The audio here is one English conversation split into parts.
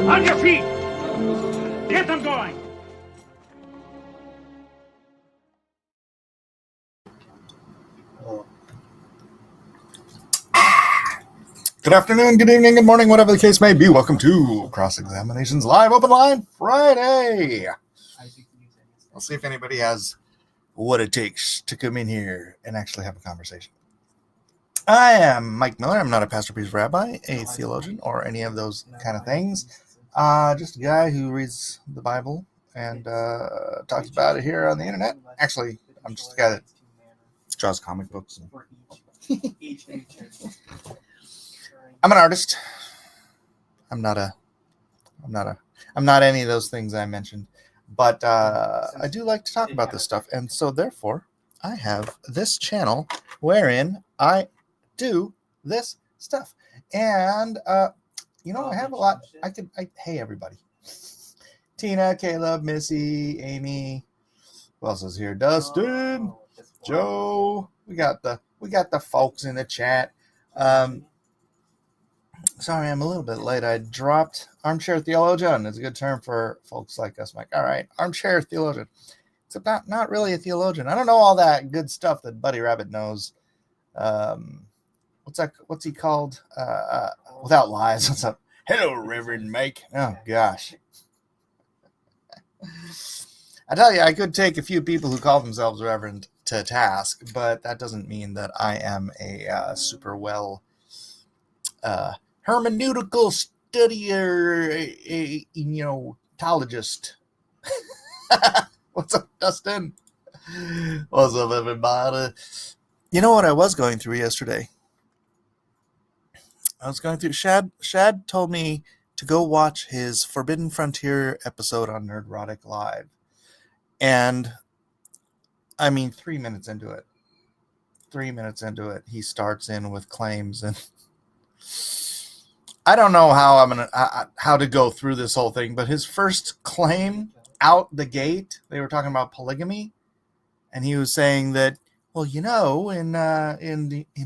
On your feet! Get them going! Good afternoon, good evening, good morning, whatever the case may be. Welcome to Cross Examinations Live Open Line Friday. I'll see if anybody has what it takes to come in here and actually have a conversation. I am Mike Miller. I'm not a pastor, priest, rabbi, a theologian, or any of those kind of things. Just a guy who reads the Bible and talks about it here on the internet. Actually, I'm just a guy that draws comic books. I'm an artist. I'm not any of those things I mentioned, but I do like to talk about this stuff, and so therefore I have this channel wherein I do this stuff, and I have a lot. Hey everybody, Tina, Caleb, Missy, Amy, who else is here? Dustin, Joe. We got the folks in the chat. Sorry, I'm a little bit late. I dropped armchair theologian. It's a good term for folks like us. I'm like, all right, armchair theologian. Except not really a theologian. I don't know all that good stuff that Buddy Rabbit knows. What's he called? Without lies. What's up? Hello, Reverend Mike. Oh gosh. I tell you, I could take a few people who call themselves Reverend to task, but that doesn't mean that I am a super well hermeneutical studier, tologist. What's up, Dustin? What's up, everybody? You know what I was going through yesterday? Shad told me to go watch his Forbidden Frontier episode on Nerdrotic Live. And, 3 minutes into it. He starts in with claims, and I don't know how to go through this whole thing, but his first claim out the gate, they were talking about polygamy, and he was saying that, well, in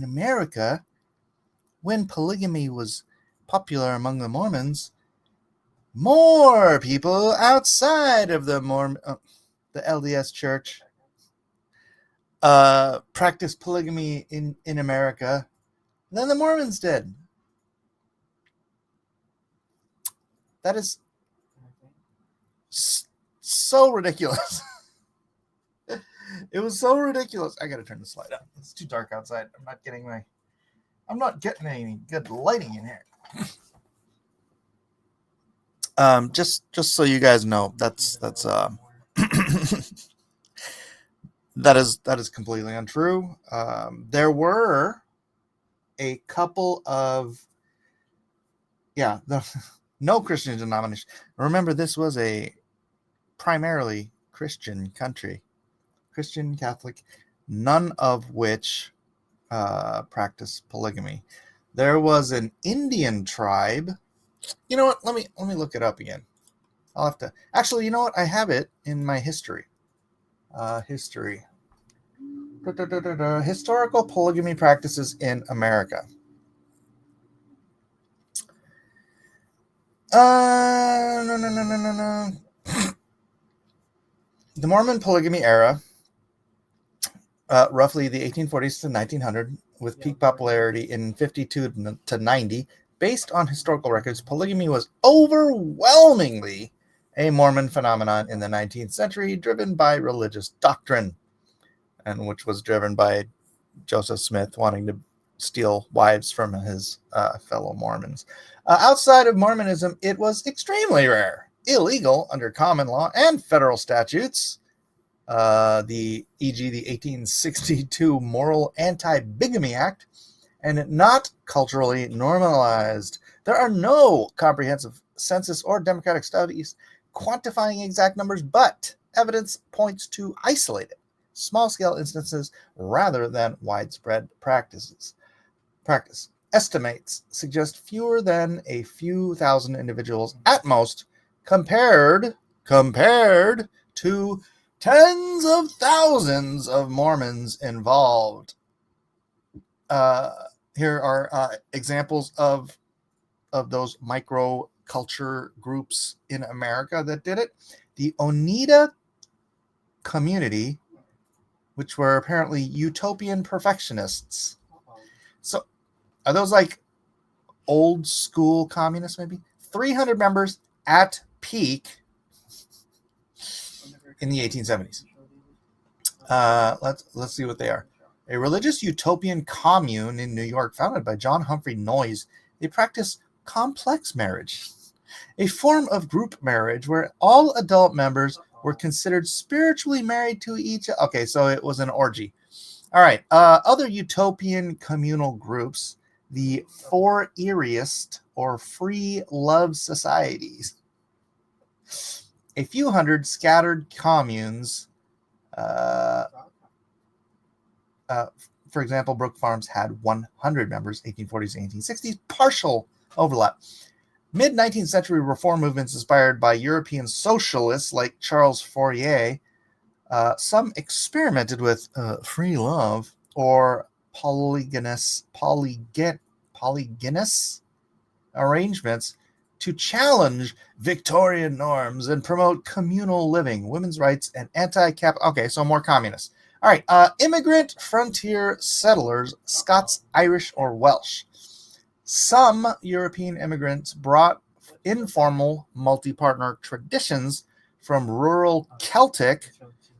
America, when polygamy was popular among the Mormons, more people outside of the LDS Church practiced polygamy in America than the Mormons did. That is so ridiculous. It was so ridiculous. I gotta turn the slide up. It's too dark outside. I'm not getting any good lighting in here. Just so you guys know, that's that is completely untrue. There were a couple of no Christian denomination. Remember, this was a primarily Christian country, Christian, Catholic, none of which practice polygamy. There was an Indian tribe. You know what? Let me look it up again. I'll have to. Actually, you know what? I have it in my history. History. Historical polygamy practices in America. No. The Mormon polygamy era, roughly the 1840s to 1900, with peak popularity in 52 to 90, based on historical records, polygamy was overwhelmingly a Mormon phenomenon in the 19th century, driven by religious doctrine, and which was driven by Joseph Smith wanting to steal wives from his fellow Mormons. Outside of Mormonism, it was extremely rare, illegal under common law and federal statutes, e.g. the 1862 Moral Anti-Bigamy Act, and not culturally normalized. There are no comprehensive census or demographic studies quantifying exact numbers, but evidence points to isolated, small-scale instances rather than widespread practice. Estimates suggest fewer than a few thousand individuals at most, compared to tens of thousands of Mormons involved. Here are examples of those micro culture groups in America that did it. The Oneida community, which were apparently utopian perfectionists. So are those like old school communists maybe? 300 members at peak in the 1870s. Let's see what they are. A religious utopian commune in New York founded by John Humphrey Noyes. They practice complex marriage, a form of group marriage where all adult members were considered spiritually married to each other. Okay, so it was an orgy. All right. Other utopian communal groups, the Fourierist or Free Love Societies. A few hundred scattered communes. For example, Brook Farms had 100 members, 1840s and 1860s, partial overlap. Mid-19th century reform movements inspired by European socialists like Charles Fourier. Some experimented with free love or polygynous arrangements to challenge Victorian norms and promote communal living, women's rights, and anti-cap. Okay, so more communists. All right, immigrant frontier settlers, Scots, Irish, or Welsh. Some European immigrants brought informal multi-partner traditions from rural Celtic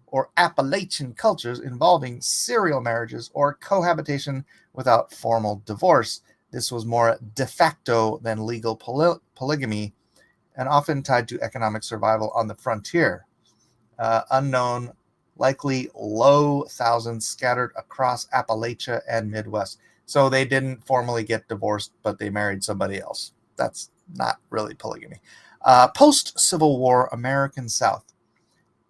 or Appalachian cultures involving serial marriages or cohabitation without formal divorce. This was more de facto than legal polygamy and often tied to economic survival on the frontier. Unknown, likely low thousands scattered across Appalachia and Midwest. So they didn't formally get divorced, but they married somebody else. That's not really polygamy. Post-Civil War American South.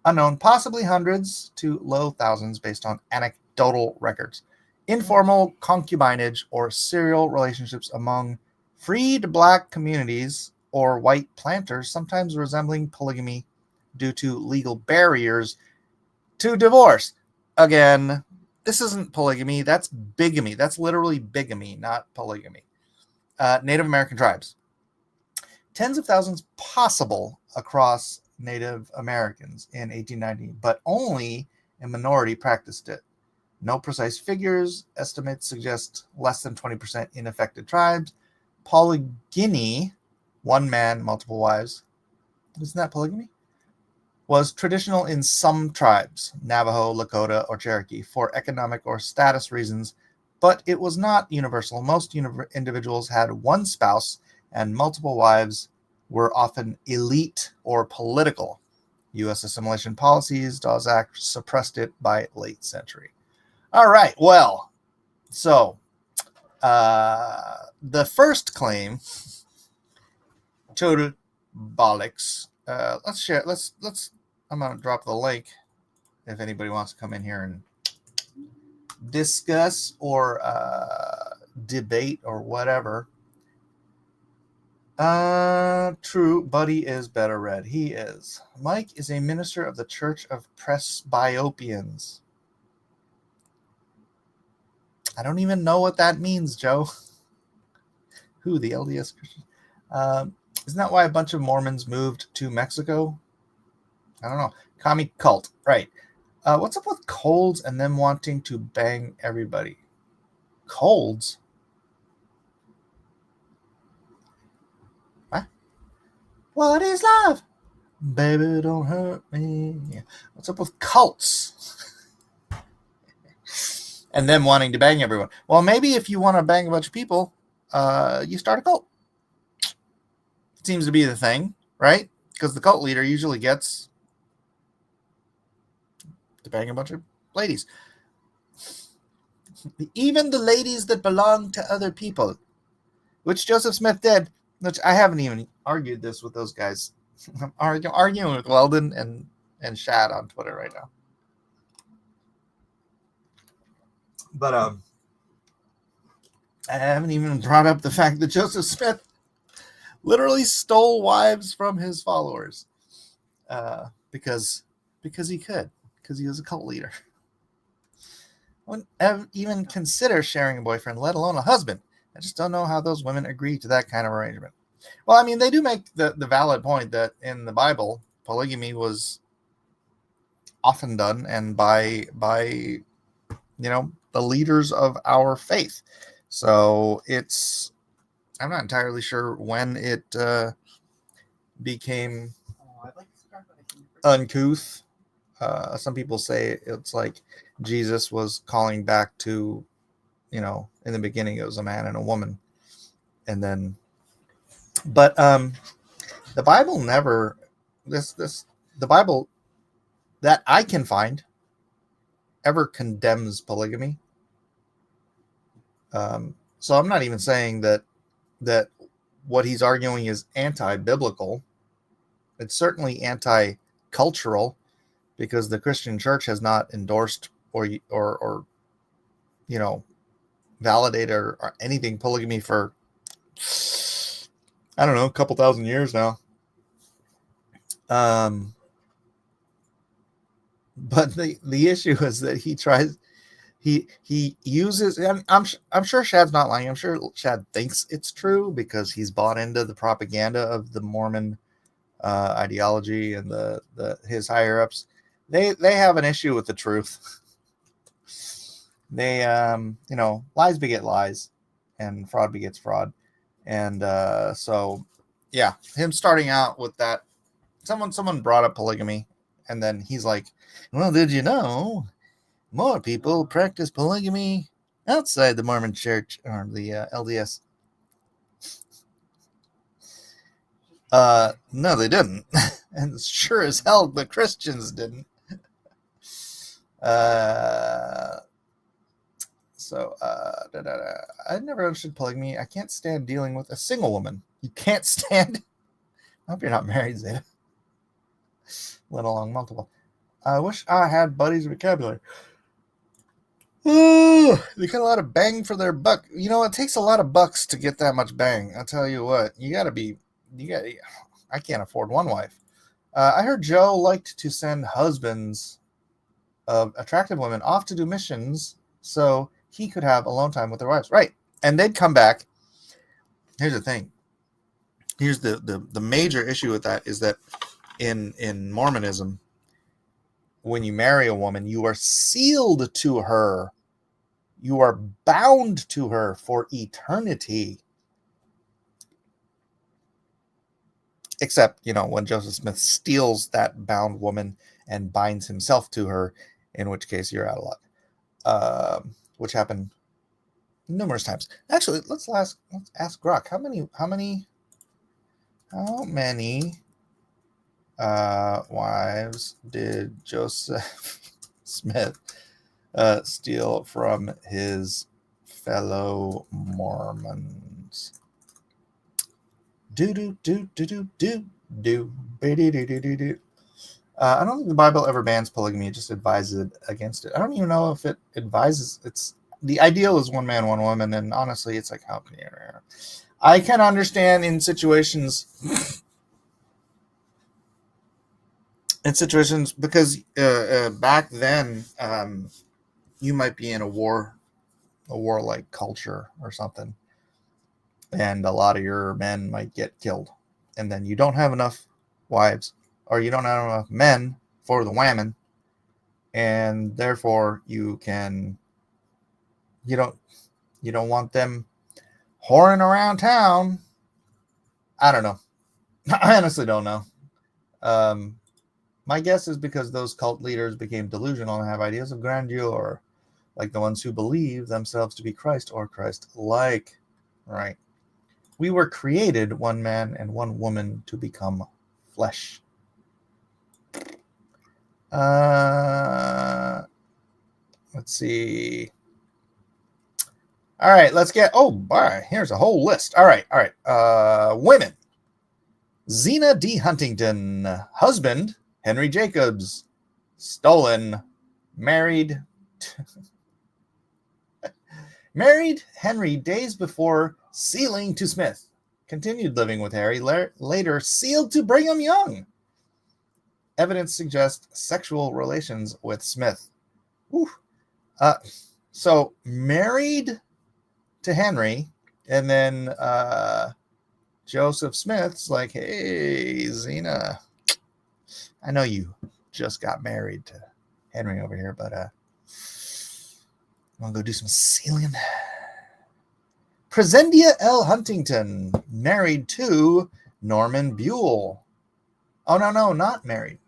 Unknown, possibly hundreds to low thousands based on anecdotal records. Informal concubinage or serial relationships among freed black communities or white planters, sometimes resembling polygamy due to legal barriers to divorce. Again, this isn't polygamy, that's bigamy. That's literally bigamy, not polygamy. Native American tribes. Tens of thousands possible across Native Americans in 1890, but only a minority practiced it. No precise figures. Estimates suggest less than 20% in affected tribes. Polygyny, one man, multiple wives. Isn't that polygamy? Was traditional in some tribes, Navajo, Lakota, or Cherokee, for economic or status reasons, but it was not universal. Most individuals had one spouse, and multiple wives were often elite or political. U.S. assimilation policies, Dawes Act suppressed it by late century. All right, well, so the first claim, total bollocks. Let's share. Let's. I'm gonna drop the link if anybody wants to come in here and discuss or debate or whatever. True, Buddy is better read. He is. Mike is a minister of the Church of Presbyterians. I don't even know what that means, Joe. Who, the LDS Christian? Isn't that why a bunch of Mormons moved to Mexico? I don't know. Commie cult, right. What's up with colds and them wanting to bang everybody? Colds? What? What is love? Baby, don't hurt me. What's up with cults? And them wanting to bang everyone. Well, maybe if you want to bang a bunch of people, you start a cult. It seems to be the thing, right? Because the cult leader usually gets to bang a bunch of ladies. Even the ladies that belong to other people, which Joseph Smith did, which I haven't even argued this with those guys. I'm arguing with Weldon and Shad on Twitter right now. But I haven't even brought up the fact that Joseph Smith literally stole wives from his followers because he could, because he was a cult leader. I wouldn't even consider sharing a boyfriend, let alone a husband. I just don't know how those women agree to that kind of arrangement. Well, I mean, they do make the valid point that in the Bible, polygamy was often done, and by the leaders of our faith. So I'm not entirely sure when it became uncouth. Some people say it's like Jesus was calling back to, in the beginning it was a man and a woman, and then, but the Bible never the Bible that I can find ever condemns polygamy. So I'm not even saying that what he's arguing is anti-biblical. It's certainly anti-cultural, because the Christian church has not endorsed or validated or anything polygamy for, I don't know, a couple thousand years now. But the issue is that he uses, and I'm sure Shad's not lying. I'm sure Shad thinks it's true because he's bought into the propaganda of the Mormon ideology, and his higher ups. They have an issue with the truth. They lies beget lies, and fraud begets fraud, and so yeah, him starting out with that. Someone brought up polygamy, and then he's like, "Well, did you know more people practice polygamy outside the Mormon Church or the LDS?" No, they didn't, and sure as hell the Christians didn't. I never understood polygamy. I can't stand dealing with a single woman. You can't stand. I hope you're not married, Zeta. Let alone multiple. I wish I had buddies' vocabulary. Ooh, they get a lot of bang for their buck. It takes a lot of bucks to get that much bang. I'll tell you what. I can't afford one wife. I heard Joe liked to send husbands of attractive women off to do missions so he could have alone time with their wives. Right. And they'd come back. Here's the thing. Here's the major issue with that is that in Mormonism, when you marry a woman, you are sealed to her. You are bound to her for eternity. Except, when Joseph Smith steals that bound woman and binds himself to her, in which case you're out of luck. Which happened numerous times. Actually, let's ask Grok. How many wives did Joseph Smith steal from his fellow Mormons? I don't think the Bible ever bans polygamy. It just advises against it. I don't even know if it advises. The ideal is one man, one woman, and honestly, it's like, how can you? I can understand in situations because back then you might be in a warlike culture or something, and a lot of your men might get killed, and then you don't have enough wives, or you don't have enough men for the women, and therefore you don't want them whoring around town. I don't know. I honestly don't know. My guess is because those cult leaders became delusional and have ideas of grandeur, like the ones who believe themselves to be Christ or Christ-like. Right. We were created, one man and one woman, to become flesh. Let's see. All right, let's get. Here's a whole list. All right. Women. Zena D. Huntington. Husband, Henry Jacobs. Stolen. Married. Married Henry days before sealing to Smith. Continued living with Harry. Later sealed to Brigham Young. Evidence suggests sexual relations with Smith. So married to Henry, and then Joseph Smith's like, hey, Zena, I know you just got married to Henry over here, but want to go do some sealing? Presendia L. Huntington, married to Norman Buell. Oh, no, not married.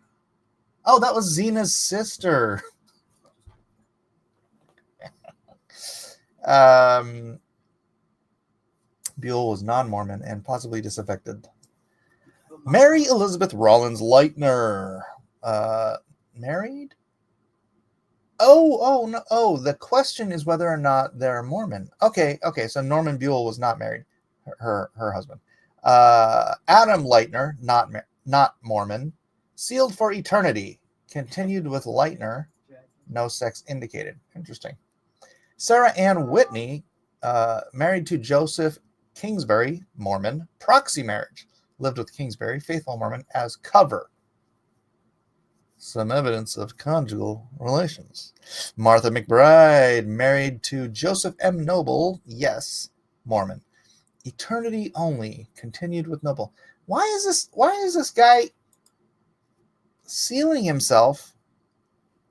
Oh, that was Zena's sister. Buell was non-Mormon and possibly disaffected. Mary Elizabeth Rollins Leitner, married? Oh, no. Oh, the question is whether or not they're Mormon. Okay. So Norman Buell was not married, her husband. Adam Leitner, not Mormon, sealed for eternity. Continued with Leitner, no sex indicated. Interesting. Sarah Ann Whitney, married to Joseph Kingsbury, Mormon, proxy marriage. Lived with Kingsbury, faithful Mormon, as cover. Some evidence of conjugal relations. Martha McBride, married to Joseph M. Noble, yes, Mormon. Eternity only, continued with Noble. Why is this guy sealing himself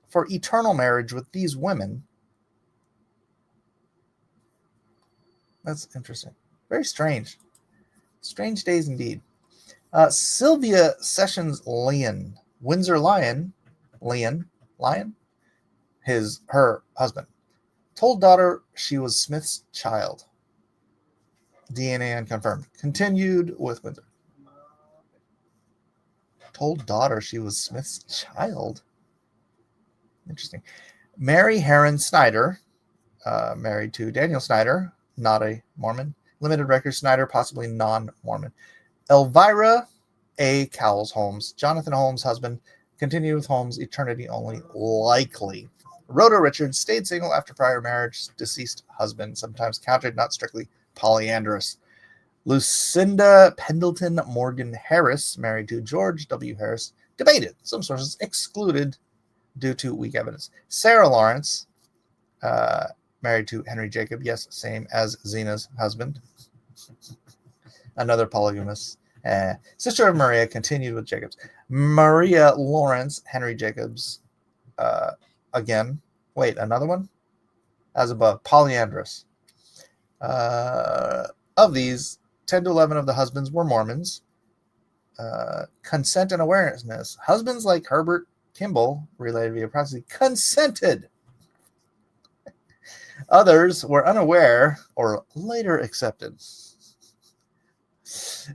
for eternal marriage with these women? That's interesting. Very strange. Strange days indeed. Sylvia Sessions Lyon, Windsor Lyon, her husband, told daughter she was Smith's child. DNA unconfirmed. Continued with Windsor. Told daughter she was Smith's child. Interesting. Mary Heron Snyder, married to Daniel Snyder, not a Mormon. Limited record Snyder, possibly non-Mormon. Elvira A. Cowles Holmes, Jonathan Holmes' husband, continued with Holmes, eternity only, likely. Rhoda Richards stayed single after prior marriage, deceased husband, sometimes counted, not strictly polyandrous. Lucinda Pendleton Morgan Harris, married to George W. Harris, debated. Some sources excluded due to weak evidence. Sarah Lawrence, married to Henry Jacob, yes, same as Zena's husband. Another polygamous. Sister of Maria, continued with Jacobs. Maria Lawrence, Henry Jacobs. Again, wait, another one? As above, polyandrous. Of these, 10 to 11 of the husbands were Mormons. Consent and awareness. Husbands like Herbert Kimball, related via proxy, consented. Others were unaware or later accepted.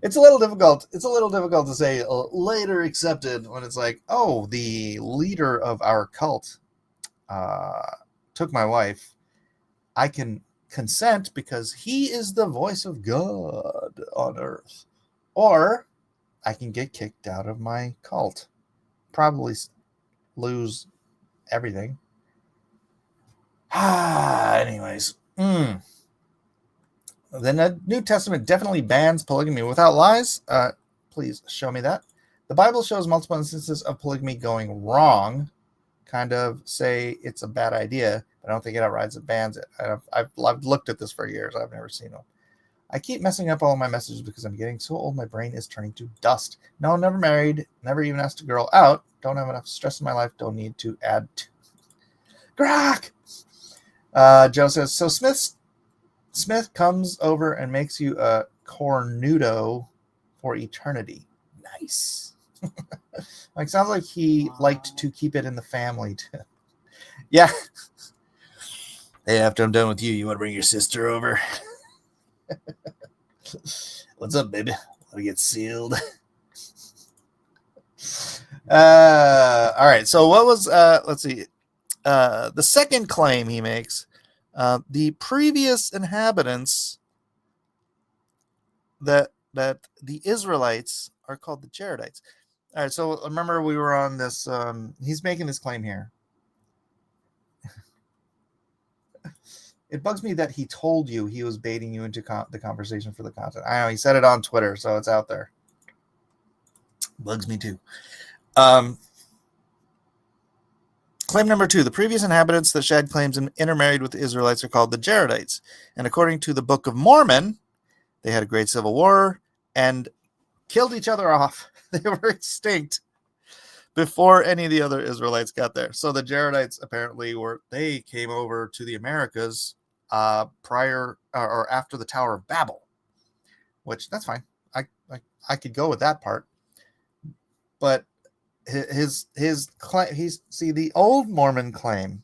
It's a little difficult. It's a little difficult to say later accepted when it's like, oh, the leader of our cult took my wife. I can consent because he is the voice of God on earth. Or I can get kicked out of my cult. Probably lose everything. Anyways. The New Testament definitely bans polygamy without lies. Please show me that. The Bible shows multiple instances of polygamy going wrong. Kind of say it's a bad idea, but I don't think it outright bans it. I've looked at this for years. I've never seen one. I keep messing up all my messages because I'm getting so old my brain is turning to dust. No, never married. Never even asked a girl out. Don't have enough stress in my life. Don't need to add to. Grok! Joe says, so Smith comes over and makes you a cornudo for eternity. Nice. Like, sounds like he liked to keep it in the family too. Yeah. Hey, after I'm done with you, you want to bring your sister over? What's up, baby? Want to get sealed? All right. So what was, let's see. The second claim he makes, the previous inhabitants that the Israelites are called the Jaredites. All right, so remember we were on this. He's making this claim here. It bugs me that he told you he was baiting you into the conversation for the content. I know he said it on Twitter, so it's out there. Bugs me too. Claim number 2, the previous inhabitants that Shad claims intermarried with the Israelites are called the Jaredites. And according to the Book of Mormon, they had a great civil war. and killed each other off. They were extinct before any of the other Israelites got there. So the Jaredites apparently they came over to the Americas prior or after the Tower of Babel, which that's fine. I could go with that part. But his claim, the old Mormon claim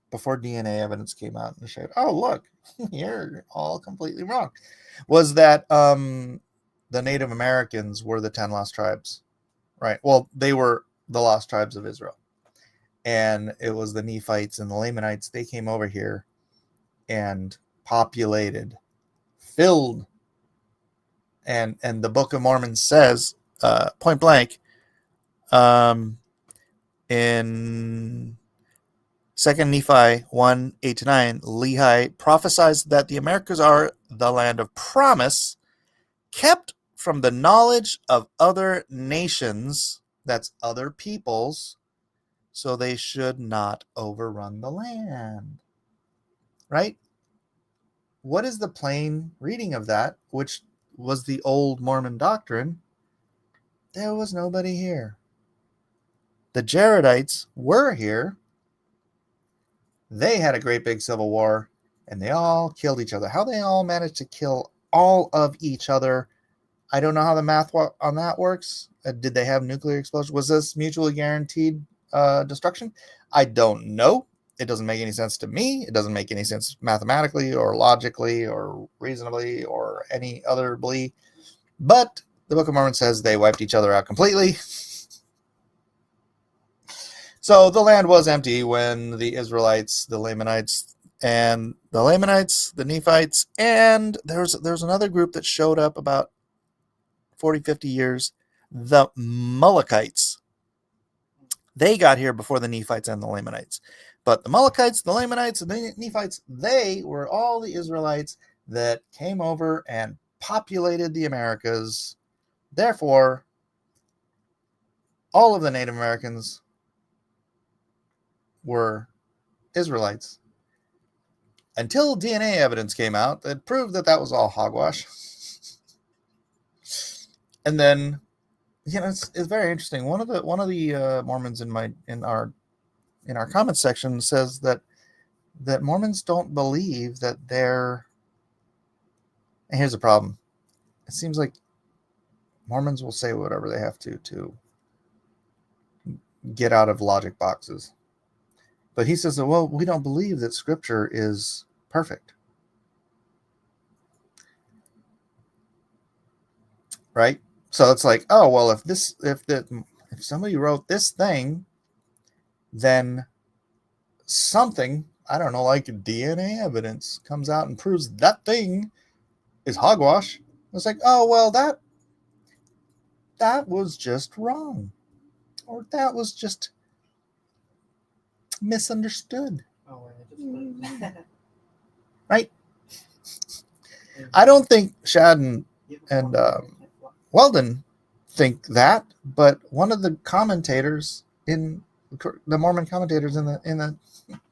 before DNA evidence came out and showed, oh look, you're all completely wrong, was that the Native Americans were the 10 lost tribes, right? Well, they were the lost tribes of Israel, and it was the Nephites and the Lamanites. They came over here and populated, filled, and the Book of Mormon says point blank in 2 Nephi 1, 8-9, Lehi prophesies that the Americas are the land of promise, kept from the knowledge of other nations, that's other peoples, so they should not overrun the land. Right? What is the plain reading of that, which was the old Mormon doctrine? There was nobody here. The Jaredites were here. They had a great big civil war, and they all killed each other. How they all managed to kill all of each other, I don't know how the math on that works. Did they have nuclear explosion? Was this mutually guaranteed destruction? I don't know. It doesn't make any sense to me. It doesn't make any sense mathematically or logically or reasonably or any other belief. But the Book of Mormon says they wiped each other out completely. So the land was empty when the Israelites, the Lamanites, the Nephites, and there's another group that showed up about 40, 50 years, the Mullakites. They got here before the Nephites and the Lamanites. But the Mullakites, the Lamanites, and the Nephites, they were all the Israelites that came over and populated the Americas. Therefore, all of the Native Americans were Israelites. Until DNA evidence came out that proved that was all hogwash. And then, it's very interesting. One of the Mormons in our comment section says that Mormons don't believe that they're. And here's the problem: it seems like Mormons will say whatever they have to get out of logic boxes. But he says that, well, we don't believe that Scripture is perfect, right? So it's like, oh well, if somebody wrote this thing, then something, I don't know, like DNA evidence comes out and proves that thing is hogwash. It's like, oh well, that was just wrong, or that was just misunderstood. Right? I don't think Shad and Weldon think that, but one of the commentators in the Mormon commentators in the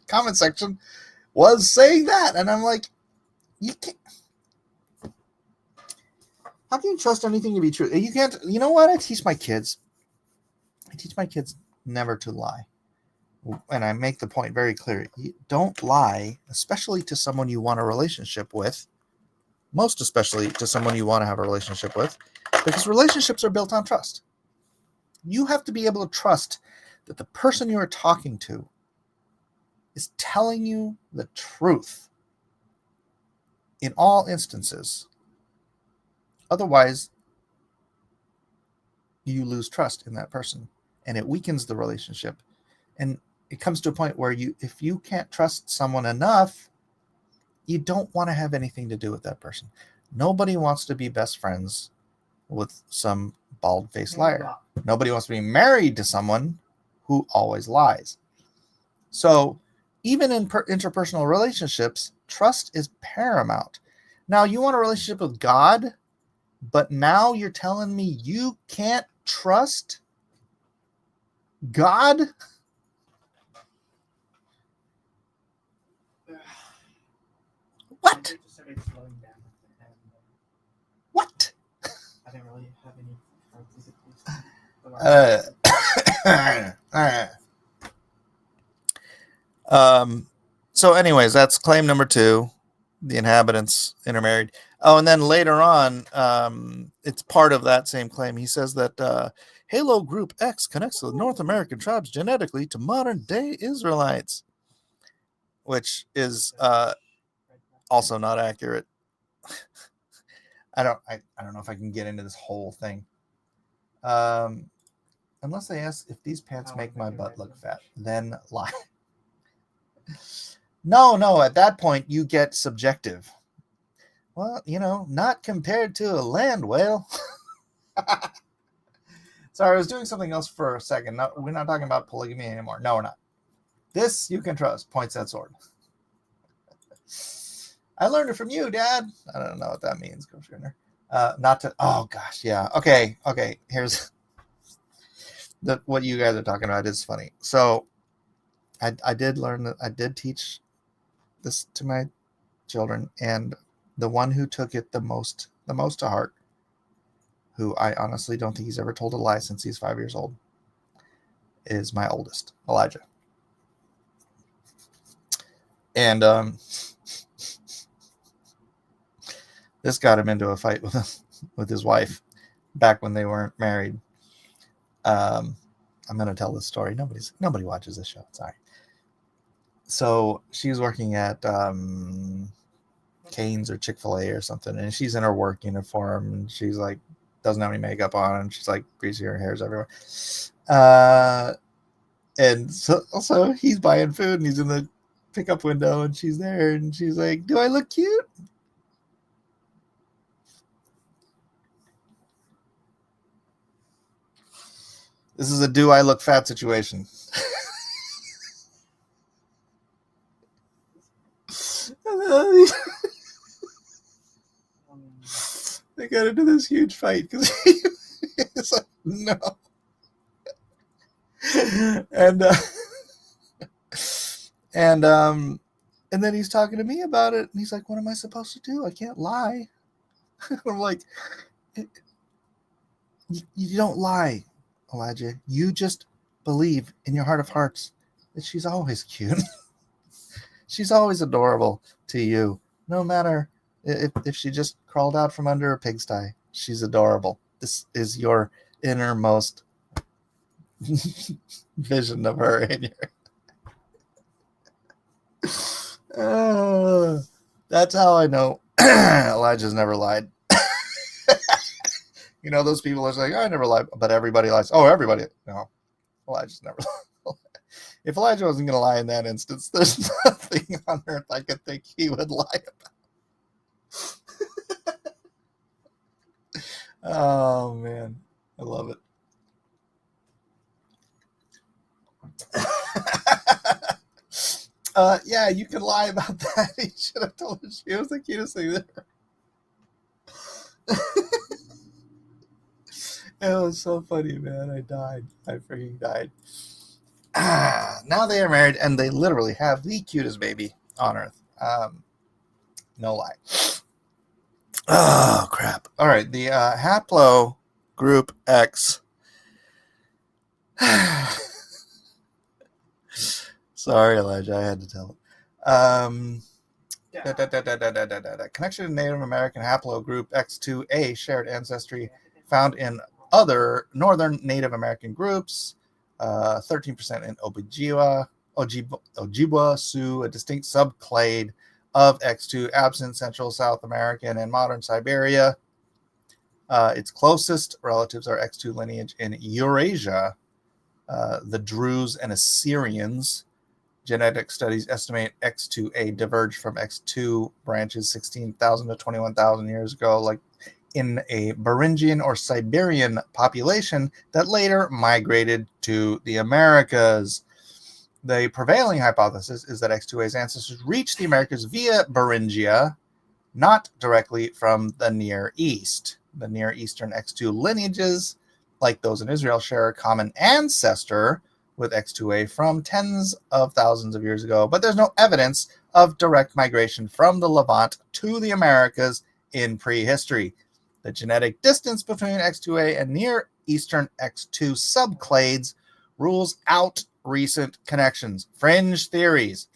comment section was saying that, and I'm like, you can't. How can you trust anything to be true? You can't. You know what? I teach my kids never to lie, and I make the point very clear: you don't lie, especially to someone you want a relationship with. Most especially to someone you want to have a relationship with, because relationships are built on trust. You have to be able to trust that the person you are talking to is telling you the truth in all instances. Otherwise, you lose trust in that person, and it weakens the relationship. And it comes to a point where if you can't trust someone enough, you don't want to have anything to do with that person. Nobody wants to be best friends with some bald-faced liar. Nobody wants to be married to someone who always lies. So even in interpersonal relationships, trust is paramount. Now, you want a relationship with God, but now you're telling me you can't trust God? What? didn't really have any all right. So anyways, that's claim number 2. The inhabitants intermarried. Oh, and then later on, it's part of that same claim. He says that Halo Group X connects the North American tribes genetically to modern-day Israelites, which is also not accurate. I don't know if I can get into this whole thing. Unless they ask if these pants make my butt look fat, then lie. No, at that point you get subjective. Well, not compared to a land whale. Sorry, I was doing something else for a second. No, we're not talking about polygamy anymore. No, we're not. This you can trust. Points that sword. I learned it from you, Dad. I don't know what that means, Coach Gardner. Not to. Oh gosh, yeah. Okay. Here's what you guys are talking about is funny. So, I did learn that. I did teach this to my children, and the one who took it the most to heart, who I honestly don't think he's ever told a lie since he's 5 years old, is my oldest, Elijah. And this got him into a fight with his wife back when they weren't married. I'm going to tell this story. Nobody watches this show. Sorry. So she was working at Cane's or Chick-fil-A or something, and she's in her work uniform, and she's like doesn't have any makeup on, and she's like greasy, her hair's everywhere. And so he's buying food, and he's in the pickup window, and she's there, and she's like, "Do I look cute?" This is a "do I look fat" situation. They got into this huge fight because he's like, no. And then he's talking to me about it, and he's like, "What am I supposed to do? I can't lie." I'm like, you don't lie, Elijah. You just believe in your heart of hearts that she's always cute. She's always adorable to you, no matter if she just crawled out from under a pigsty. She's adorable. This is your innermost vision of her in your. That's how I know Elijah's never lied. Those people are like, "I never lied," but everybody lies. Oh, everybody. No, Elijah's never lied. If Elijah wasn't going to lie in that instance, there's nothing on earth I could think he would lie about. Oh, man. I love it. Yeah, you can lie about that. He should have told her she was the cutest thing there. It was so funny, man. I died. I freaking died. Now they are married, and they literally have the cutest baby on earth. No lie. Oh, crap. All right, the haplo group X. Sorry, Elijah, I had to tell him. Connection to Native American haplogroup X2A shared ancestry found in other northern Native American groups. 13% in Ojibwa, Sioux, a distinct subclade of X2, absent Central South American and modern Siberia. Its closest relatives are X2 lineage in Eurasia, the Druze and Assyrians. Genetic studies estimate X2A diverged from X2 branches 16,000 to 21,000 years ago, like in a Beringian or Siberian population that later migrated to the Americas. The prevailing hypothesis is that X2A's ancestors reached the Americas via Beringia, not directly from the Near East. The Near Eastern X2 lineages, like those in Israel, share a common ancestor with X2A from tens of thousands of years ago, but there's no evidence of direct migration from the Levant to the Americas in prehistory. The genetic distance between X2A and Near Eastern X2 subclades rules out recent connections. Fringe theories.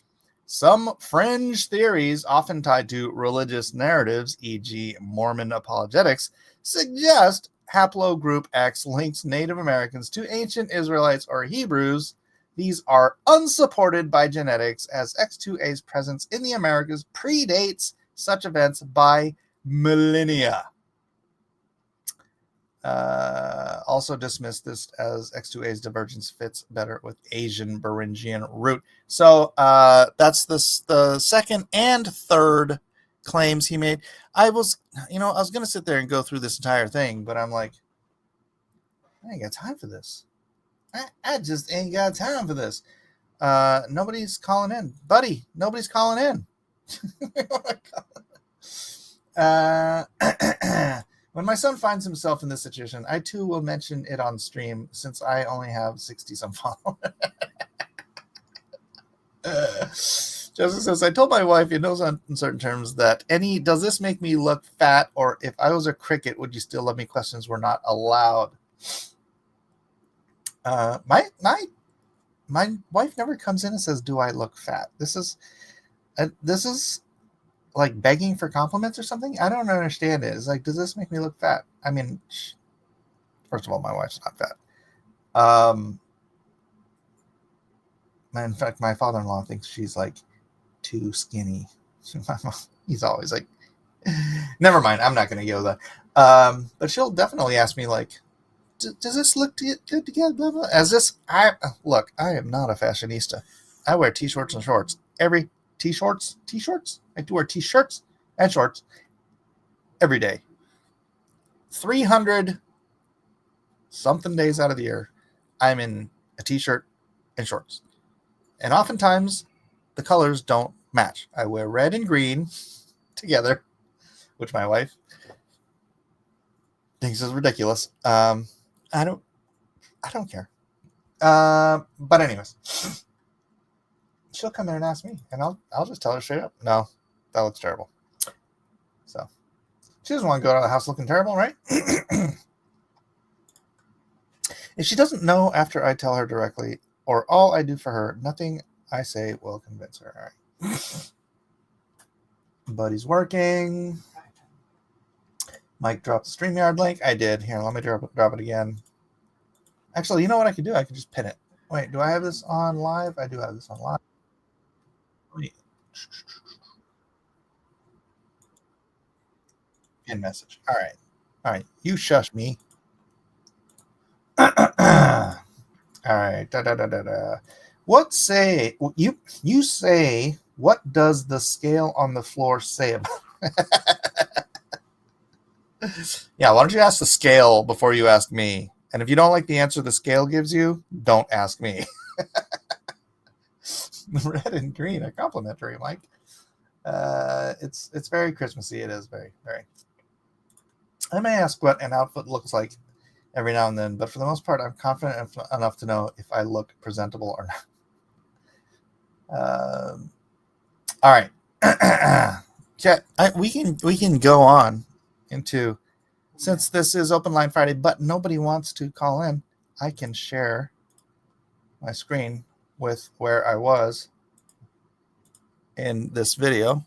Some fringe theories, often tied to religious narratives, e.g., Mormon apologetics, suggest haplogroup X links Native Americans to ancient Israelites or Hebrews. These are unsupported by genetics, as X2A's presence in the Americas predates such events by millennia. Also dismissed this as X2A's divergence fits better with Asian Beringian root. So that's the second and third claims he made. I was going to sit there and go through this entire thing, but I'm like, I ain't got time for this. I just ain't got time for this. Nobody's calling in. Buddy, nobody's calling in. When my son finds himself in this situation, I too will mention it on stream, since I only have 60-some followers. Joseph says, I told my wife, in no uncertain terms, that does this make me look fat, or if I was a cricket, would you still love me? Questions were not allowed. My wife never comes in and says, do I look fat? This is like begging for compliments or something. I don't understand it. It's like, does this make me look fat? I mean, first of all, my wife's not fat. In fact, my father-in-law thinks she's like too skinny. He's always like, never mind, I'm not going to go there. But she'll definitely ask me, like, does this look good together? Blah, blah. I am not a fashionista. I wear t-shirts and shorts. T-shirts. I do wear t-shirts and shorts every day. 300 something days out of the year, I'm in a t-shirt and shorts. And oftentimes, the colors don't match. I wear red and green together, which my wife thinks is ridiculous. I don't care. But anyways, she'll come in and ask me, and I'll just tell her straight up, no, that looks terrible. So she doesn't want to go out of the house looking terrible, right? If she doesn't know after I tell her directly, or all I do for her, nothing I say will convince her. All right. Buddy's working. Mike dropped the StreamYard link. I did. Here, let me drop it again. Actually, you know what I could do? I could just pin it. Wait, do I have this on live? I do have this on live. Wait. Pin message. All right. You shush me. All right. What say you say? What does the scale on the floor say about? Yeah, why don't you ask the scale before you ask me? And if you don't like the answer the scale gives you, don't ask me. Red and green are complimentary, Mike. It's very Christmassy. It is very, very. I may ask what an outfit looks like every now and then, but for the most part, I'm confident enough to know if I look presentable or not. All right. Yeah, we can go on into, since this is Open Line Friday, but nobody wants to call in. I can share my screen with where I was in this video.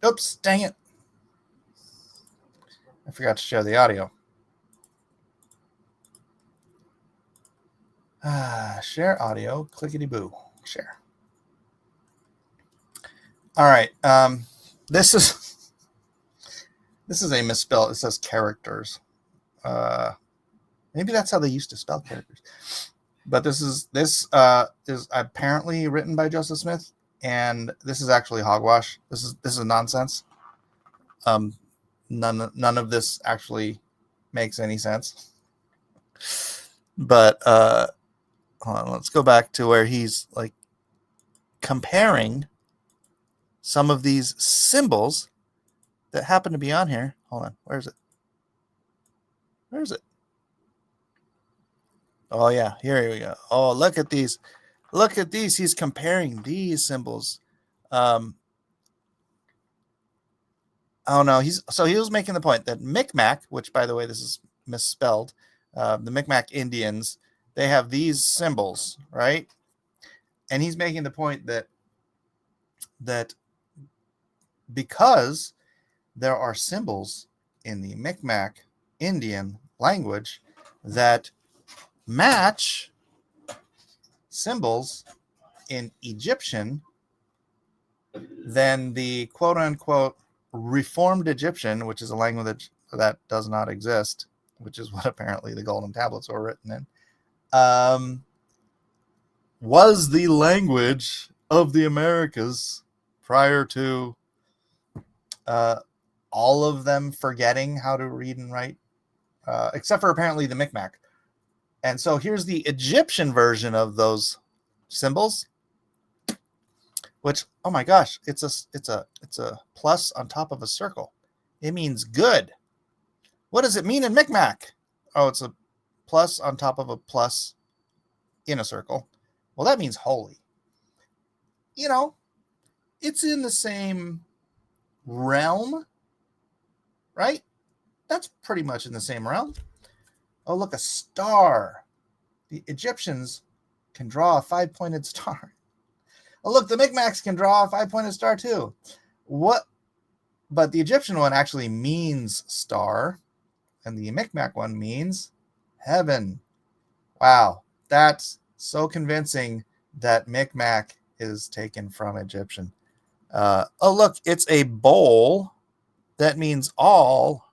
Oops, dang it. I forgot to share the audio. Share audio, clickety-boo, share. All right, this is a misspell. It says characters. Maybe that's how they used to spell characters. But this is apparently written by Joseph Smith, and this is actually hogwash. This is nonsense. None of this actually makes any sense. But hold on, let's go back to where he's like comparing some of these symbols that happen to be on here. Hold on, where is it? Oh yeah, here we go. Oh, look at these. He's comparing these symbols. Oh no, he was making the point that Micmac, which by the way this is misspelled, the Micmac Indians, they have these symbols, right? And he's making the point that because there are symbols in the Micmac Indian language that match symbols in Egyptian, then the quote unquote reformed Egyptian, which is a language that does not exist, which is what apparently the golden tablets were written in, was the language of the Americas prior to all of them forgetting how to read and write, except for apparently the Micmac. And so here's the Egyptian version of those symbols, which, oh my gosh, it's a plus on top of a circle. It means good. What does it mean in Micmac? Oh, it's a plus on top of a plus in a circle. Well, that means holy. You know, it's in the same realm, right? That's pretty much in the same realm. Oh, look, a star. The Egyptians can draw a 5-pointed star. Oh, look, the Micmacs can draw a 5-pointed star too. What? But the Egyptian one actually means star, and the Micmac one means heaven. Wow, that's so convincing that Micmac is taken from Egyptian. Oh, look, it's a bowl. That means all.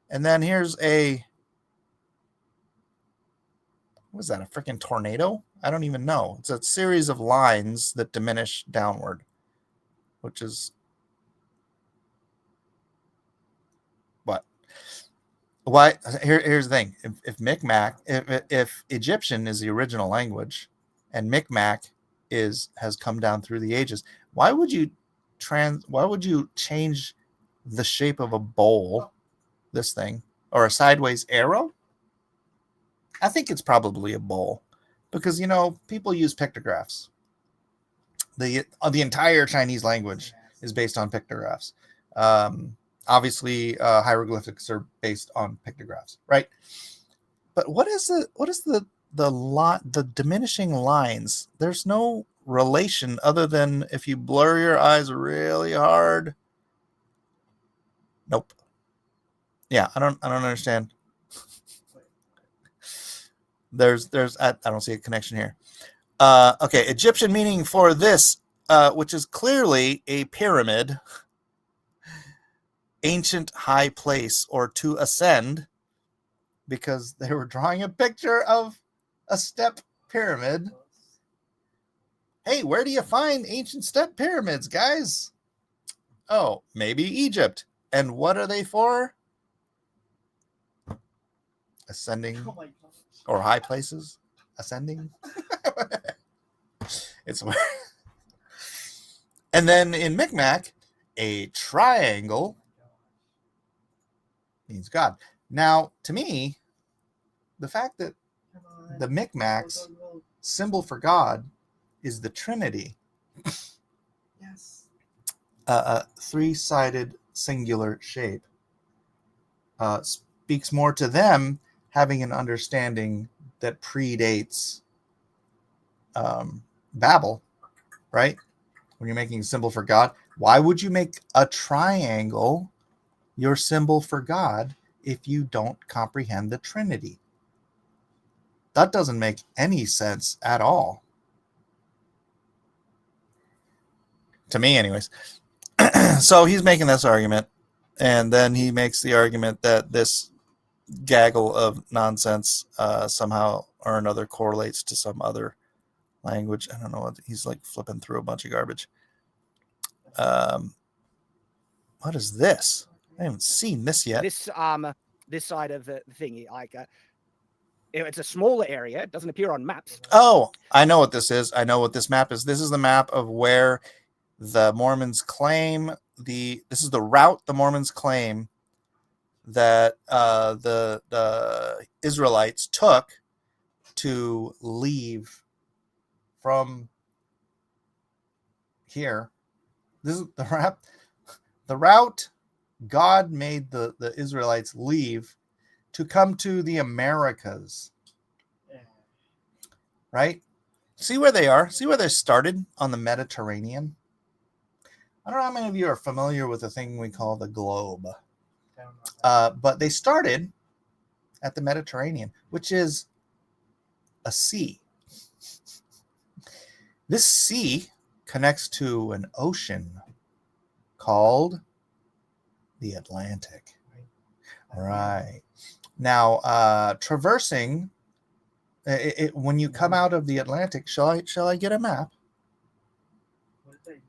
And then here's a, what is that, a freaking tornado? I don't even know. It's a series of lines that diminish downward, which is what? Why? Here's the thing. If Micmac, if Egyptian is the original language, and Micmac has come down through the ages, why would you change the shape of a bowl, this thing, or a sideways arrow? I think it's probably a bowl, because people use pictographs. The entire Chinese language is based on pictographs. Obviously, hieroglyphics are based on pictographs, right? But what is the diminishing lines? There's no relation other than if you blur your eyes really hard. Nope. Yeah, I don't understand. I don't see a connection here. Okay, Egyptian meaning for this, which is clearly a pyramid, ancient high place, or to ascend, because they were drawing a picture of a step pyramid. Hey, where do you find ancient step pyramids, guys? Oh, maybe Egypt. And what are they for? Ascending, or high places? Ascending? It's weird. And then in Micmac, a triangle means God. Now, to me, the fact that the Micmac's symbol for God is the Trinity, yes, a three-sided singular shape, speaks more to them having an understanding that predates Babel, right? When you're making a symbol for God, why would you make a triangle your symbol for God if you don't comprehend the Trinity? That doesn't make any sense at all. To me, anyways. So he's making this argument, and then he makes the argument that this gaggle of nonsense somehow or another correlates to some other language. I don't know what he's like, flipping through a bunch of garbage. What is this? I haven't seen this yet. This side of the thing, like it's a smaller area. It doesn't appear on maps. Oh, I know what this is. I know what this map is. This is the map of where the Mormons claim this is the route the Mormons claim that the Israelites took to leave from here. This is the route God made the Israelites leave to come to the Americas. Right? See where they are? See where they started on the Mediterranean? I don't know how many of you are familiar with the thing we call the globe. But they started at the Mediterranean, which is a sea. This sea connects to an ocean called the Atlantic. Right. Now, traversing, when you come out of the Atlantic, shall I get a map?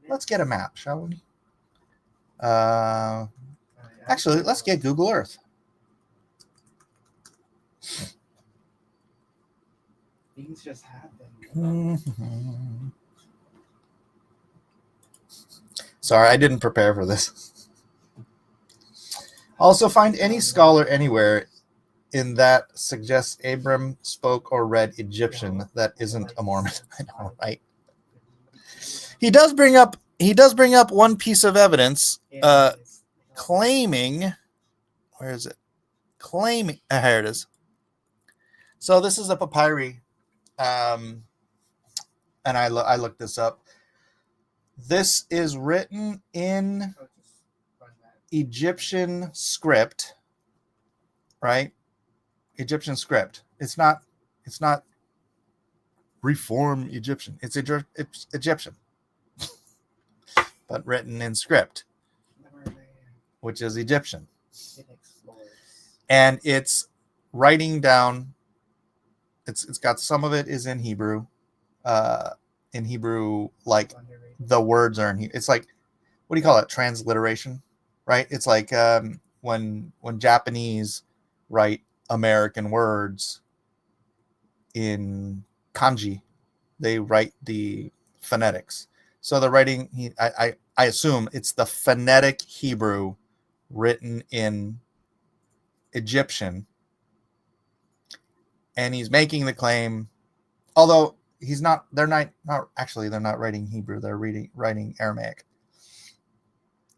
Let's get a map, shall we? Actually, let's get Google Earth. Things just happen. Sorry, I didn't prepare for this. Also, find any scholar anywhere in that suggests Abram spoke or read Egyptian that isn't a Mormon. I know, right? He does bring up one piece of evidence, claiming, where is it? Claiming, here it is. So this is a papyri, and I looked this up. This is written in Egyptian script, right? Egyptian script. It's not Reform Egyptian. It's Egyptian, but written in script, which is Egyptian. And it's writing down. It's got some of it is in Hebrew. In Hebrew, like the words are in Hebrew. It's like, what do you call it? Transliteration, right? It's like when Japanese write American words in kanji, they write the phonetics. So they're writing. I assume it's the phonetic Hebrew written in Egyptian, and he's making the claim, although they're not writing Hebrew, they're writing Aramaic.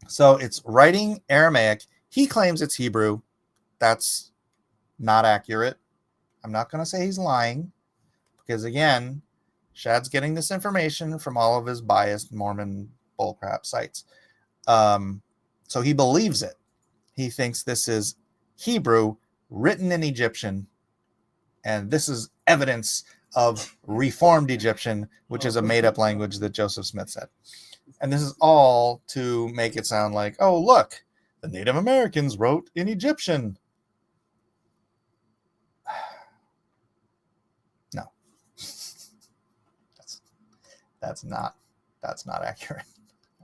So it's writing Aramaic. He claims it's Hebrew. That's not accurate. I'm not going to say he's lying, because again, Shad's getting this information from all of his biased Mormon bullcrap sites. So he believes it. He thinks this is Hebrew written in Egyptian, and this is evidence of Reformed Egyptian, which is a made-up language that Joseph Smith said. And this is all to make it sound like, oh, look, the Native Americans wrote in Egyptian. No. That's not accurate.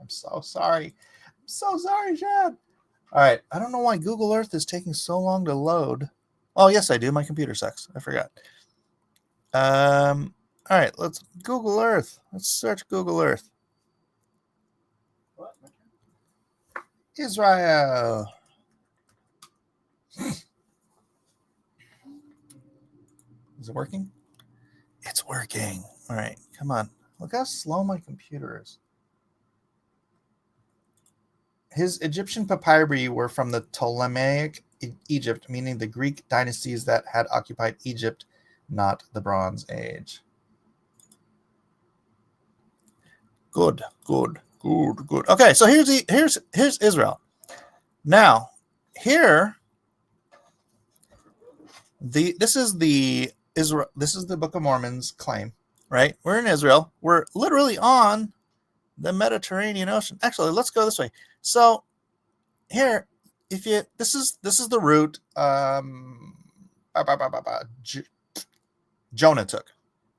I'm so sorry. I'm so sorry, Chad. All right. I don't know why Google Earth is taking so long to load. Oh, yes, I do. My computer sucks. I forgot. All right, let's Google Earth. Let's search Google Earth. Israel. Is it working? It's working. All right, come on. Look how slow my computer is. His Egyptian papyri were from the Ptolemaic Egypt, meaning the Greek dynasties that had occupied Egypt, not the Bronze Age. Good. Okay, so here's Israel. Now, here, this is the Book of Mormon's claim, right? We're in Israel. We're literally on the Mediterranean Ocean. Actually, let's go this way. So here, this is the route Jonah took,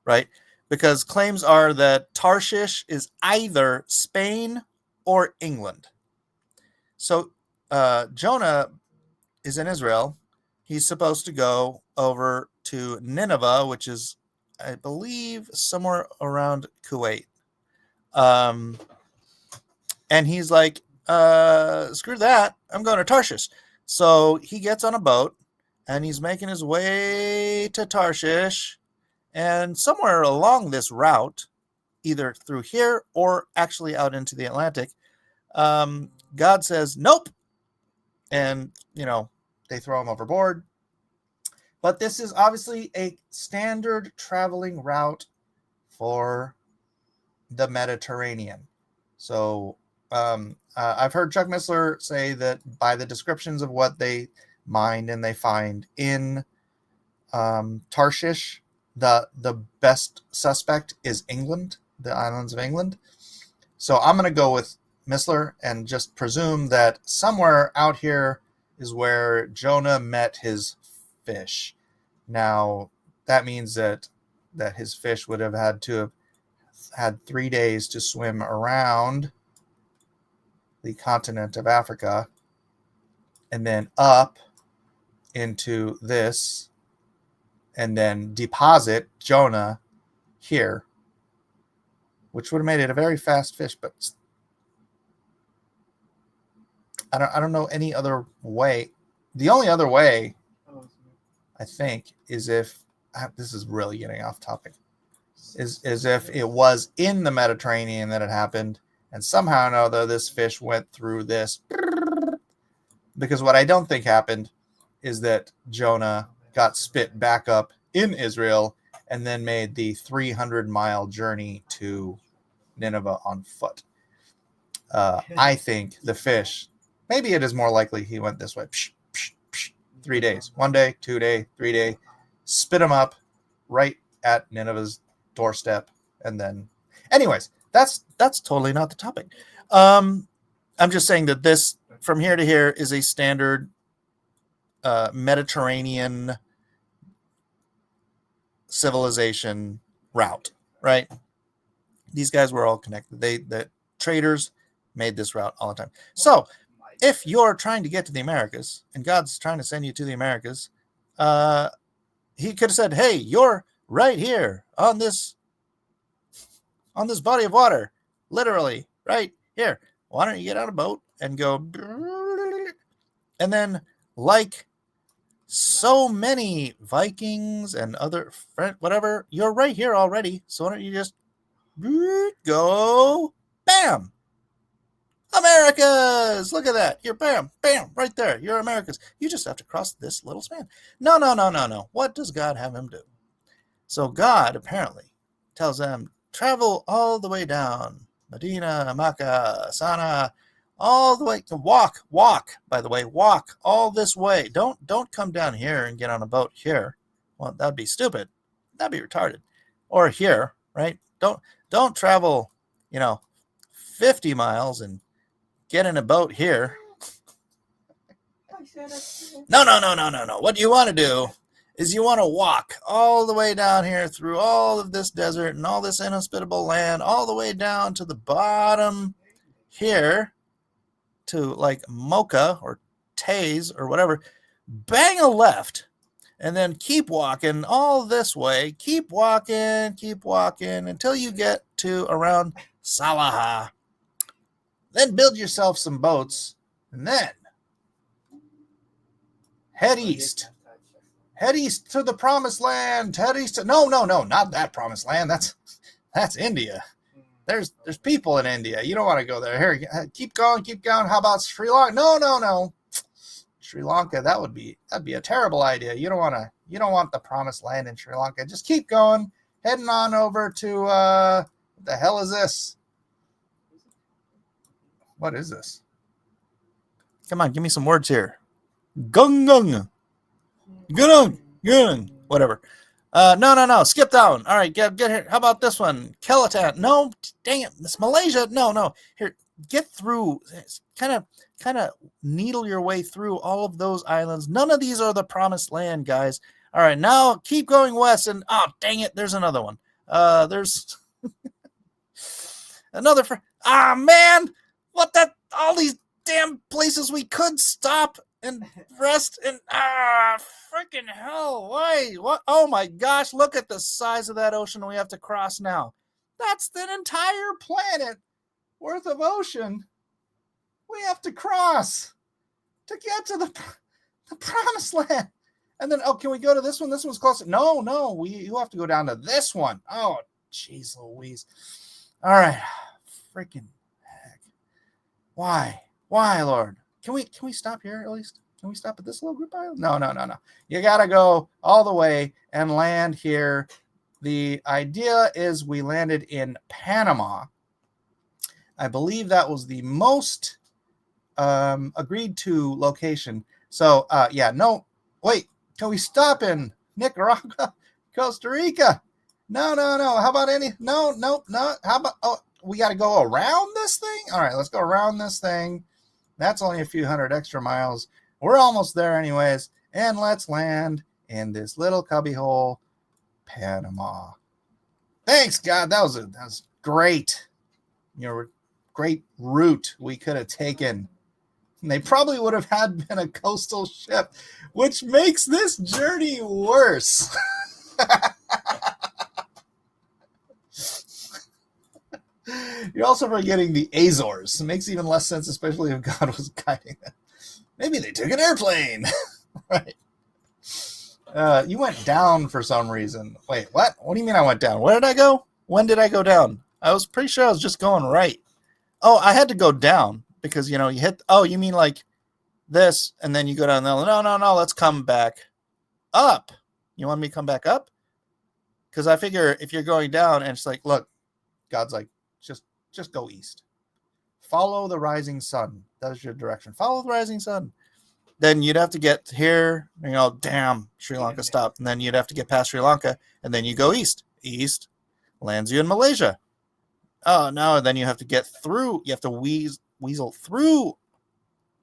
right? Because claims are that Tarshish is either Spain or England. So Jonah is in Israel. He's supposed to go over to Nineveh, which is, I believe, somewhere around Kuwait. And he's like, screw that. I'm going to Tarshish. So he gets on a boat and he's making his way to Tarshish. And somewhere along this route, either through here or actually out into the Atlantic, God says, nope, and they throw them overboard. But this is obviously a standard traveling route for the Mediterranean. So I've heard Chuck Missler say that by the descriptions of what they mine and they find in Tarshish, the best suspect is England, the islands of England. So I'm going to go with Missler and just presume that somewhere out here is where Jonah met his fish. Now, that means that his fish would have had to have had 3 days to swim around the continent of Africa and then up into this and then deposit Jonah here, which would have made it a very fast fish. But I don't know any other way. The only other way, I think, is if this is really getting off topic, is if it was in the Mediterranean that it happened, and somehow or another this fish went through this. Because what I don't think happened is that Jonah got spit back up in Israel and then made the 300-mile journey to Nineveh on foot. I think the fish, maybe it is more likely he went this way. Psh, psh, psh, 3 days. 1 day, 2 day, 3 day. Spit him up right at Nineveh's doorstep. And then, anyways, that's totally not the topic. I'm just saying that this, from here to here, is a standard Mediterranean civilization route, right? These guys were all connected. The traders made this route all the time. So if you're trying to get to the Americas and God's trying to send you to the Americas, he could have said, hey, you're right here on this body of water, literally right here. Why don't you get on a boat and go, and then, like so many Vikings and other whatever, you're right here already. So why don't you just go, bam, Americas. Look at that. You're bam, bam, right there. You're Americas. You just have to cross this little span. No. What does God have him do? So God apparently tells them, travel all the way down Medina, Makkah, Sana, all the way to walk, by the way, walk all this way. Don't come down here and get on a boat here. Well, that'd be stupid. That'd be retarded. Or here, right? Don't travel, 50 miles and get in a boat here. No. What you want to do is you want to walk all the way down here through all of this desert and all this inhospitable land, all the way down to the bottom here to like Mocha or Taze or whatever. Bang a left and then keep walking all this way. Keep walking until you get to around Salaha. Then build yourself some boats and then head east. Head east to the promised land. Head east to no, not that promised land. That's India. There's people in India. You don't want to go there. Here, keep going. How about Sri Lanka? No. Sri Lanka, that'd be a terrible idea. You don't want the promised land in Sri Lanka. Just keep going, heading on over to what the hell is this? What is this? Come on, give me some words here. Gung. Whatever. No. Skip down. All right, get here. How about this one? Kelantan. No, dang it. It's Malaysia. No. Here, get through. Kind of needle your way through all of those islands. None of these are the promised land, guys. All right, now keep going west, and dang it, there's another one. There's another. Man, what that? All these damn places we could stop and rest and freaking hell, why? What? Oh my gosh, look at the size of that ocean we have to cross now. That's the entire planet worth of ocean we have to cross to get to the promised land. And then, can we go to this one? This one's closer. No, you have to go down to this one. Oh, jeez Louise. All right, freaking heck. Why, Lord? can we stop here at least? Can we stop at this little group island? No. You got to go all the way and land here. The idea is we landed in Panama. I believe that was the most agreed to location. So, wait, can we stop in Nicaragua, Costa Rica? No. How about no. How about, we got to go around this thing? All right, let's go around this thing. That's only a few hundred extra miles. We're almost there anyways. And let's land in this little cubbyhole, Panama. Thanks, God. That was great. Great route we could have taken. And they probably would have been a coastal ship, which makes this journey worse. You're also forgetting the Azores. It makes even less sense, especially if God was guiding them. Maybe they took an airplane. Right. You went down for some reason. Wait, what? What do you mean I went down? Where did I go? When did I go down? I was pretty sure I was just going right. Oh, I had to go down because, you hit. Oh, you mean like this and then you go down there. No. Let's come back up. You want me to come back up? Because I figure if you're going down and it's like, look, God's like, just go east. Follow the rising sun. That is your direction. Follow the rising sun. Then you'd have to get here, damn, Sri Lanka stopped. And then you'd have to get past Sri Lanka, and then you go east. East lands you in Malaysia. Oh, no, and then you have to get through. You have to weasel through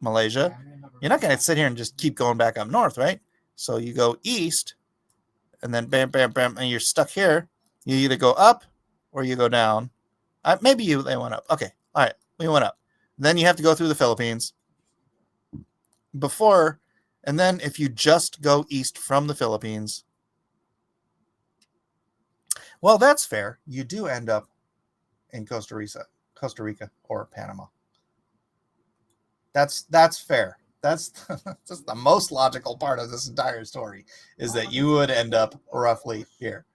Malaysia. You're not going to sit here and just keep going back up north, right? So you go east, and then bam, and you're stuck here. You either go up or you go down. Maybe they went up. Okay, all right, we went up. Then you have to go through the Philippines and then if you just go east from the Philippines, well, that's fair. You do end up in Costa Rica or Panama. That's fair. That's just the most logical part of this entire story is that you would end up roughly here.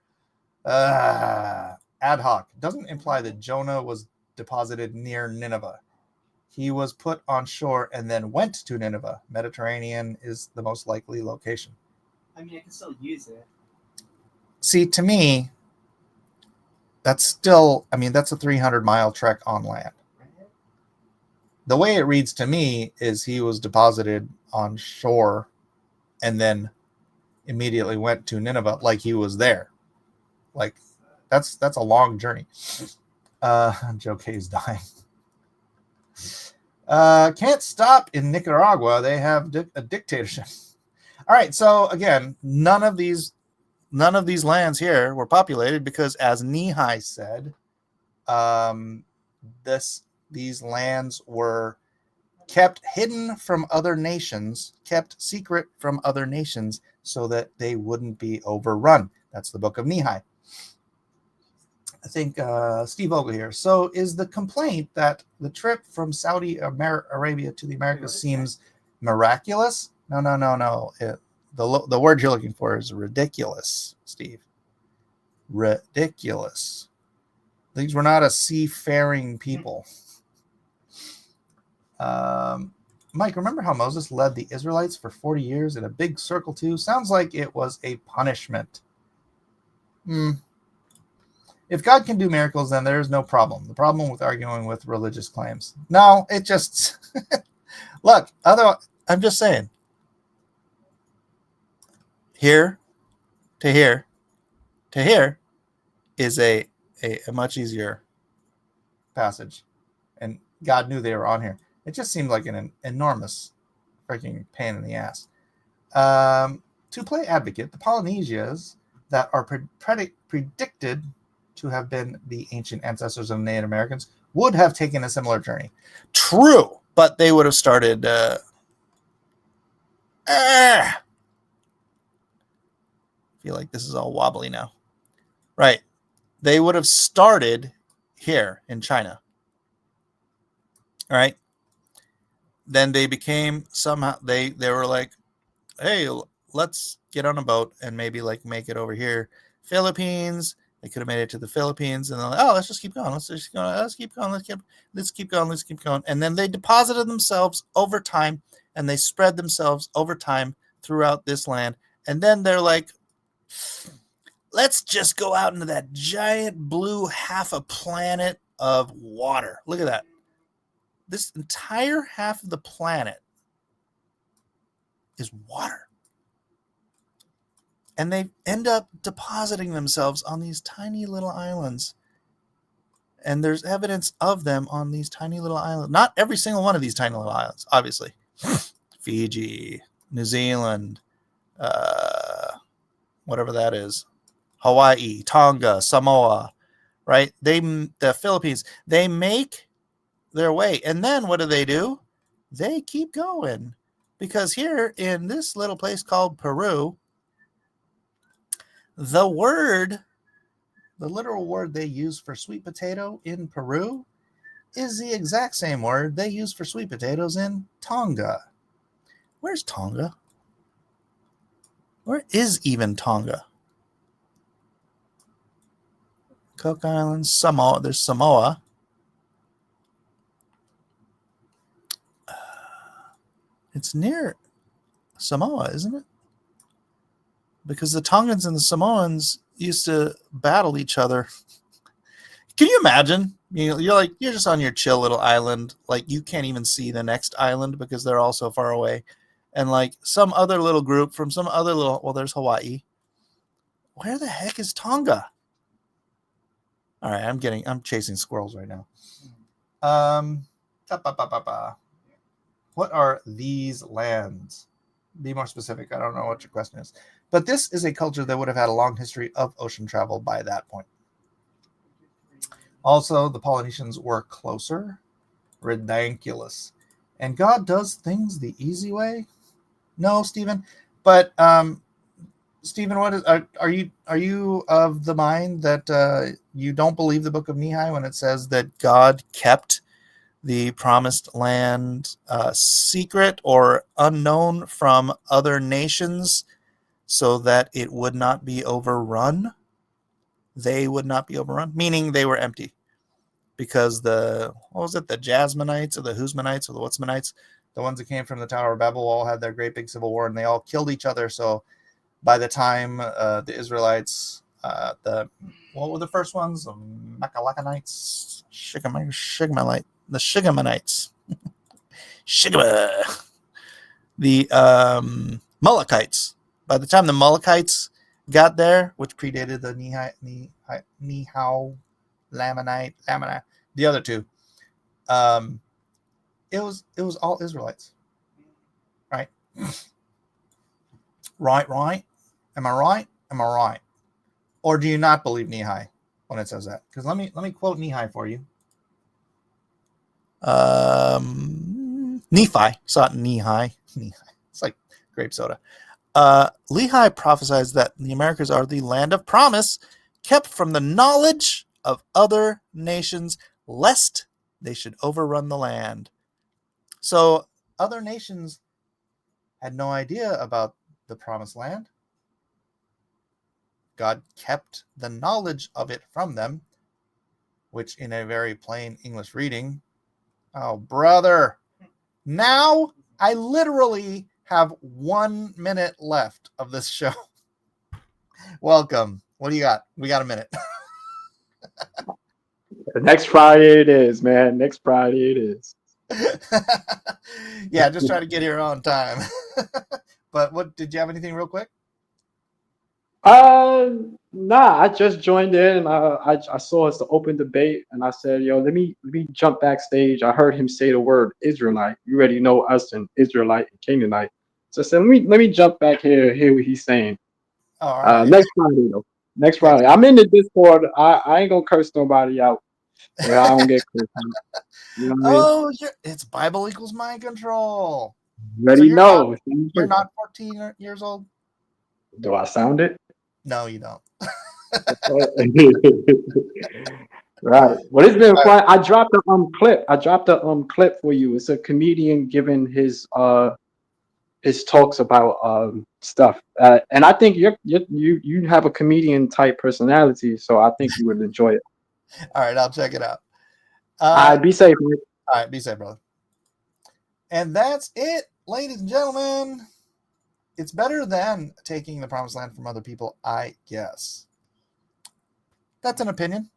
Ad hoc doesn't imply that Jonah was deposited near Nineveh. He was put on shore and then went to Nineveh. Mediterranean is the most likely location. I mean, I can still use it. See, to me, that's a 300-mile trek on land. The way it reads to me is he was deposited on shore and then immediately went to Nineveh like he was there. Like, that's a long journey. Joe K's dying. Can't stop in Nicaragua. They have a dictatorship. All right. So again, none of these lands here were populated because, as Nehi said, these lands were kept hidden from other nations, kept secret from other nations, so that they wouldn't be overrun. That's the book of Nehi. I think Steve Ogle here. So is the complaint that the trip from Saudi Arabia to the Americas seems miraculous? No. The word you're looking for is ridiculous, Steve. Ridiculous. These were not a seafaring people. Mike, remember how Moses led the Israelites for 40 years in a big circle too? Sounds like it was a punishment. If God can do miracles, then there is no problem. The problem with arguing with religious claims. No, it just... Look, I'm just saying. Here to here to here is a much easier passage. And God knew they were on here. It just seemed like an enormous freaking pain in the ass. To play advocate, the Polynesians that are predicted to have been the ancient ancestors of Native Americans would have taken a similar journey. True, but they would have started... I feel like this is all wobbly now. Right. They would have started here in China. All right. Then they became somehow, they were like, hey, let's get on a boat and maybe like make it over here. Philippines, They could have made it to the Philippines, and they're like, oh, let's just keep going. Let's keep going. And then they deposited themselves over time, and they spread themselves over time throughout this land. And then they're like, let's just go out into that giant blue half a planet of water. Look at that. This entire half of the planet is water. And they end up depositing themselves on these tiny little islands. And there's evidence of them on these tiny little islands. Not every single one of these tiny little islands, obviously. Fiji, New Zealand, whatever that is, Hawaii, Tonga, Samoa, right? The Philippines, they make their way. And then what do? They keep going. Because here in this little place called Peru, the literal word they use for sweet potato in Peru is the exact same word they use for sweet potatoes in Tonga. Where's Tonga? Where is even Tonga? Cook Islands, Samoa. There's Samoa. It's near Samoa, isn't it? Because the Tongans and the Samoans used to battle each other. Can you imagine? You're just on your chill little island. Like, you can't even see the next island because they're all so far away. And like some other little group from some other well, there's Hawaii. Where the heck is Tonga? All right, I'm chasing squirrels right now. What are these lands? Be more specific. I don't know what your question is. But this is a culture that would have had a long history of ocean travel by that point. Also, the Polynesians were closer. Ridiculous. And God does things the easy way? No, Stephen. But Stephen, are you of the mind that you don't believe the book of Nehi when it says that God kept the promised land secret or unknown from other nations so that it would not be overrun? They would not be overrun, meaning they were empty. Because the Jasminites or the Husmanites or the Whatsmanites, the ones that came from the Tower of Babel, all had their great big civil war, and they all killed each other. So by the time the Israelites, what were the first ones? The Macalacanites, the Shigamanites, the Mullakites. By the time the Mullakites got there, which predated the Nihau, Lamanite, the other two, it was all Israelites, right? Right. Am I right? Or do you not believe Nehi when it says that? Because let me quote Nehi for you. Nephi, it's not Nehi. It's like grape soda. Lehi prophesies that the Americas are the land of promise, kept from the knowledge of other nations, lest they should overrun the land. So other nations had no idea about the promised land. God kept the knowledge of it from them, which in a very plain English reading, oh, brother, now I literally have 1 minute left of this show. Welcome. What do you got? We got a minute. Next Friday it is, man. Next Friday it is. Yeah, just try to get here on time. But what did you have anything real quick? Nah, I just joined in and I saw it's the open debate and I said, yo, let me jump backstage. I heard him say the word Israelite. You already know us and Israelite and Canaanite. So I said, let me jump back here, hear what he's saying. All right. Next Friday though. Next Friday. I'm in the Discord. I ain't gonna curse nobody out. Yeah, I don't get cursed out. You know what I mean? It's Bible equals mind control. Already know. You're not 14 years old? Do I sound it? No, you don't. Right. Well, it's been fun. I dropped a clip. I dropped a clip for you. It's a comedian giving his it talks about stuff, and I think you have a comedian type personality, so I think you would enjoy it. All right, I'll check it out. Be safe, Mike. All right, be safe, brother. And that's it, ladies and gentlemen. It's better than taking the promised land from other people, I guess. That's an opinion.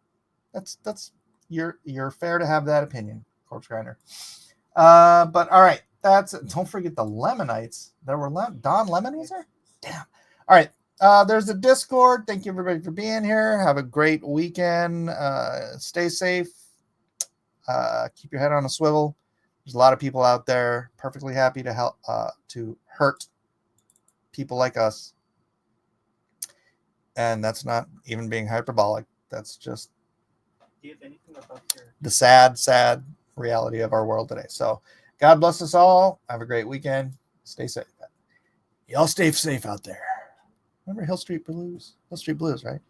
That's you're fair to have that opinion, Corpse Grinder. But all right, don't forget the Lemonites. There were Don Lemon was there? Damn. All right. There's the Discord. Thank you everybody for being here. Have a great weekend. Stay safe. Keep your head on a swivel. There's a lot of people out there perfectly happy to help to hurt people like us. And that's not even being hyperbolic. That's just Do you have anything about your the sad reality of our world today. So God bless us all. Have a great weekend. Stay safe. Y'all stay safe out there. Remember Hill Street Blues? Hill Street Blues, right?